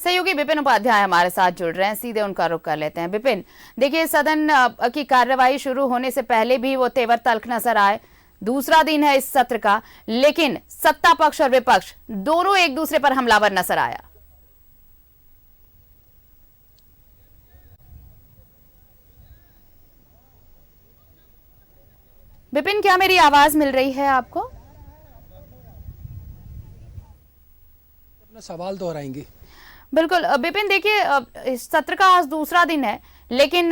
सहयोगी विपिन उपाध्याय हमारे साथ जुड़ रहे हैं, सीधे उनका रुख कर लेते हैं। विपिन, देखिए सदन की कार्यवाही शुरू होने से पहले भी वो तेवर तल्ख नजर आए। दूसरा दिन है इस सत्र का, लेकिन सत्ता पक्ष और विपक्ष दोनों एक दूसरे पर हमलावर नजर आया। विपिन, क्या मेरी आवाज मिल रही है आपको? अपना सवाल दोहराएंगे। बिल्कुल विपिन, देखिए इस सत्र का आज दूसरा दिन है, लेकिन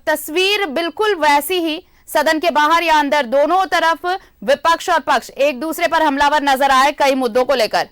तस्वीर बिल्कुल वैसी ही सदन के बाहर या अंदर दोनों तरफ विपक्ष और पक्ष एक दूसरे पर हमलावर नजर आए कई मुद्दों को लेकर।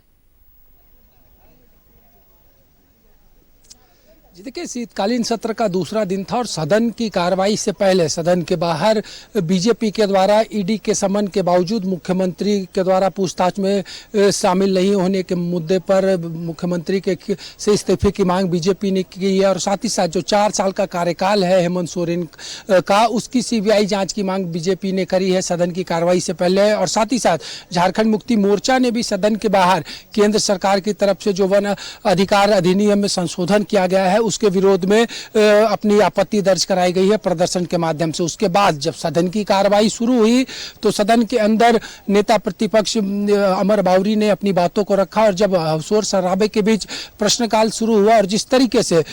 जी देखिए, शीतकालीन सत्र का दूसरा दिन था और सदन की कार्रवाई से पहले सदन के बाहर बीजेपी के द्वारा ईडी के समन के बावजूद मुख्यमंत्री के द्वारा पूछताछ में शामिल नहीं होने के मुद्दे पर मुख्यमंत्री के से इस्तीफे की मांग बीजेपी ने की है और साथ ही साथ जो 4 साल का कार्यकाल है हेमंत सोरेन का, उसकी सीबीआई जांच की मांग बीजेपी ने करी है सदन की कार्रवाई से पहले। और साथ ही साथ झारखंड मुक्ति मोर्चा ने भी सदन के बाहर केंद्र सरकार की तरफ से जो वन अधिकार अधिनियम में संशोधन किया गया है उसके विरोध में अपनी आपत्ति दर्ज कराई गई है प्रदर्शन के माध्यम से। उसके बाद जब सदन की कार्रवाई शुरू हुई तो सदन के अंदर नेता प्रतिपक्ष अमर बावरी ने अपनी बातों को रखा और जब शोर शराबे के बीच प्रश्नकाल शुरू हुआ और जिस तरीके से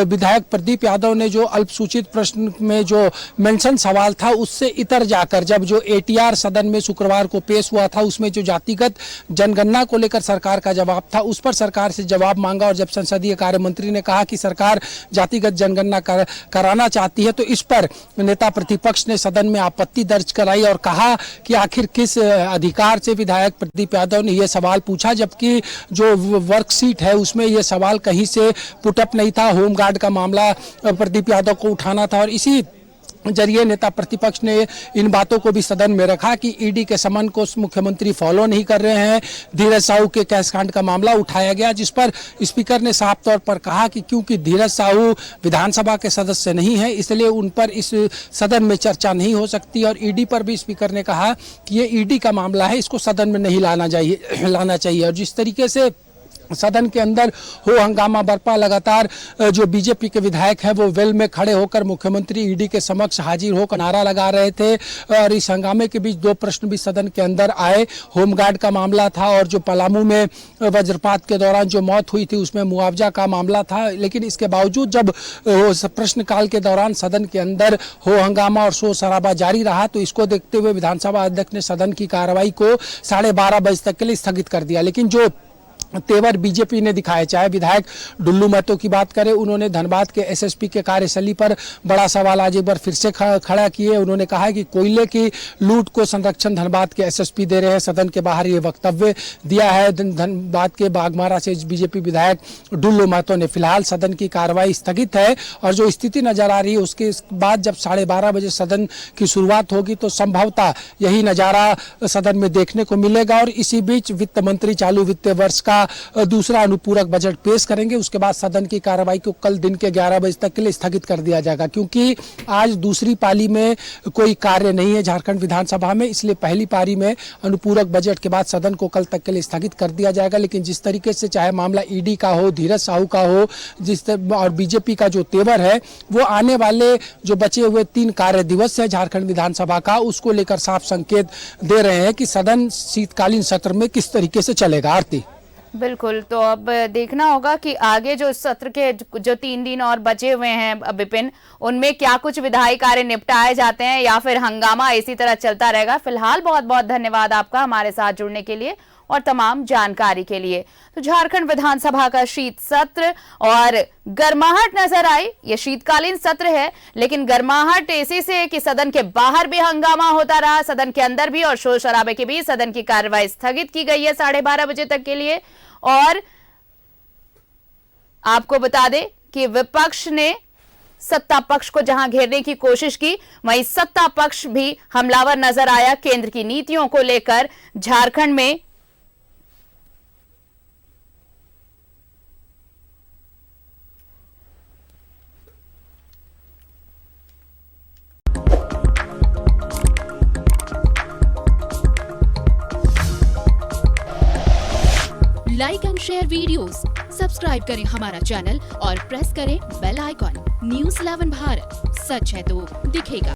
विधायक प्रदीप यादव ने जो अल्पसूचित प्रश्न में जो मेंशन सवाल था उससे इतर जाकर जब जो एटीआर सदन में शुक्रवार को पेश हुआ था उसमें जो जातिगत जनगणना को लेकर सरकार का जवाब था उस पर सरकार से जवाब मांगा और जब संसदीय कार्य मंत्री ने कहा कि सरकार जातिगत जनगणना कराना चाहती है तो इस पर नेता प्रतिपक्ष ने सदन में आपत्ति दर्ज कराई और कहा कि आखिर किस अधिकार से विधायक प्रदीप यादव ने यह सवाल पूछा, जबकि जो वर्कशीट है उसमें यह सवाल कहीं से पुटअप नहीं था। होमगार्ड का मामला प्रदीप यादव को उठाना था और इसी जरिए नेता प्रतिपक्ष ने इन बातों को भी सदन में रखा कि ईडी के समन को मुख्यमंत्री फॉलो नहीं कर रहे हैं। धीरज साहू के कैश कांड का मामला उठाया गया जिस पर स्पीकर ने साफ तौर पर कहा कि क्योंकि धीरज साहू विधानसभा के सदस्य नहीं है इसलिए उन पर इस सदन में चर्चा नहीं हो सकती। और ईडी पर भी स्पीकर ने कहा कि ये ईडी का मामला है, इसको सदन में नहीं लाना चाहिए। और जिस तरीके से सदन के अंदर हो हंगामा बरपा, लगातार जो बीजेपी के विधायक हैं वो वेल में खड़े होकर मुख्यमंत्री ईडी के समक्ष हाजिर होकर नारा लगा रहे थे और इस हंगामे के बीच 2 प्रश्न भी सदन के अंदर आए। होमगार्ड का मामला था और जो पलामू में वज्रपात के दौरान जो मौत हुई थी उसमें मुआवजा का मामला था। लेकिन इसके बावजूद जब प्रश्नकाल के दौरान सदन के अंदर हो हंगामा और शोर शराबा जारी रहा तो इसको देखते हुए विधानसभा अध्यक्ष ने सदन की कार्रवाई को 12:30 बजे तक के लिए स्थगित कर दिया। लेकिन जो तेवर बीजेपी ने दिखाए, चाहे विधायक डुल्लू महतो की बात करें, उन्होंने धनबाद के एसएसपी के कार्यशैली पर बड़ा सवाल आज एक बार फिर से खड़ा किए। उन्होंने कहा कि कोयले की लूट को संरक्षण धनबाद के एसएसपी दे रहे हैं। सदन के बाहर ये वक्तव्य दिया है धनबाद के बागमारा से बीजेपी विधायक डुल्लू महतो ने। फिलहाल सदन की कार्रवाई स्थगित है और जो स्थिति नजर आ रही है उसके बाद जब 12:30 बजे सदन की शुरुआत होगी तो संभवतः यही नजारा सदन में देखने को मिलेगा। और इसी बीच वित्त मंत्री चालू वित्तीय वर्ष का दूसरा अनुपूरक बजट पेश करेंगे। उसके बाद सदन की कार्रवाई को कल दिन के 11 बजे तक के लिए स्थगित कर दिया जाएगा क्योंकि आज दूसरी पाली में कोई कार्य नहीं है झारखंड विधानसभा में, इसलिए पहली पारी में अनुपूरक बजट के बाद सदन को कल तक के लिए स्थगित कर दिया जाएगा। लेकिन जिस तरीके से चाहे मामला ईडी का हो, धीरज साहू का हो, और बीजेपी का जो तेवर है वो आने वाले जो बचे हुए 3 कार्य दिवस है झारखंड विधानसभा का उसको लेकर साफ संकेत दे रहे हैं कि सदन शीतकालीन सत्र में किस तरीके से चलेगा। आरती, बिल्कुल, तो अब देखना होगा कि आगे जो सत्र के जो 3 दिन और बचे हुए हैं विपिन, उनमें क्या कुछ विधायी कार्य निपटाए जाते हैं या फिर हंगामा इसी तरह चलता रहेगा। फिलहाल बहुत बहुत धन्यवाद आपका हमारे साथ जुड़ने के लिए और तमाम जानकारी के लिए। तो झारखंड विधानसभा का शीत सत्र और गर्माहट नजर आई। ये शीतकालीन सत्र है लेकिन गर्माहट ऐसी से कि सदन के बाहर भी हंगामा होता रहा, सदन के अंदर भी, और शोर शराबे के बीच सदन की कार्रवाई स्थगित की गई है 12:30 बजे तक के लिए। और आपको बता दें कि विपक्ष ने सत्ता पक्ष को जहां घेरने की कोशिश की वहीं सत्ता पक्ष भी हमलावर नजर आया केंद्र की नीतियों को लेकर झारखंड में। Like and share videos. Subscribe करें हमारा चैनल और प्रेस करें बेल आइकॉन। न्यूज़ 11 भारत, सच है तो दिखेगा।